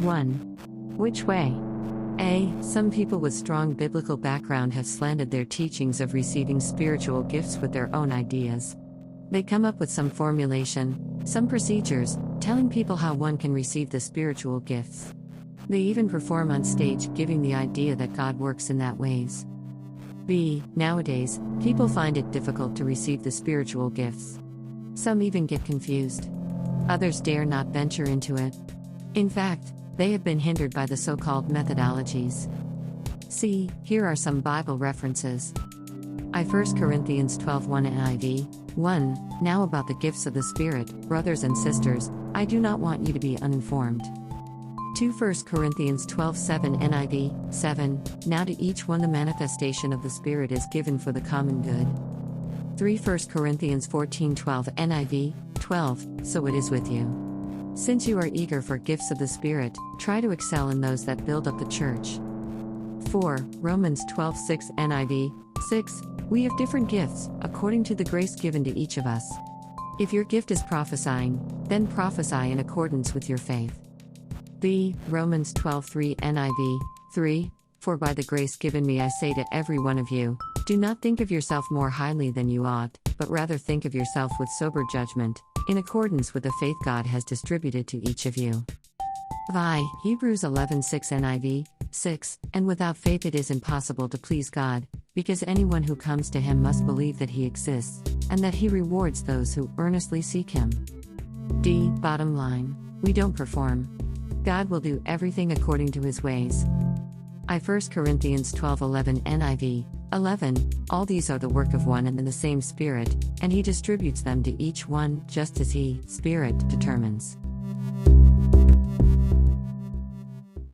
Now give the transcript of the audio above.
1. Which way? A. Some people with strong biblical background have slanted their teachings of receiving spiritual gifts with their own ideas. They come up with some formulation, some procedures, telling people how one can receive the spiritual gifts. They even perform on stage, giving the idea that God works in that ways. B. Nowadays, people find it difficult to receive the spiritual gifts. Some even get confused. Others dare not venture into it. In fact, they have been hindered by the so-called methodologies. C. Here are some Bible references. 1 Corinthians 12:1 NIV. 1. Now about the gifts of the Spirit, brothers and sisters, I do not want you to be uninformed. 2 1 Corinthians 12:7 NIV. 7. Now to each one the manifestation of the Spirit is given for the common good. 3 1 Corinthians 14:12 NIV. 12. So it is with you. Since you are eager for gifts of the Spirit, try to excel in those that build up the church. 4. Romans 12:6 NIV. 6. We have different gifts, according to the grace given to each of us. If your gift is prophesying, then prophesy in accordance with your faith. B. Romans 12:3 NIV. 3. For by the grace given me I say to every one of you, do not think of yourself more highly than you ought, but rather think of yourself with sober judgment, in accordance with the faith God has distributed to each of you. I. Hebrews 11:6 NIV. 6. And without faith it is impossible to please God, because anyone who comes to Him must believe that He exists, and that He rewards those who earnestly seek Him. D. Bottom line, we don't perform. God will do everything according to His ways. 1 Corinthians 12:11 NIV. 11. All these are the work of one and the same Spirit, and He distributes them to each one just as He, Spirit, determines.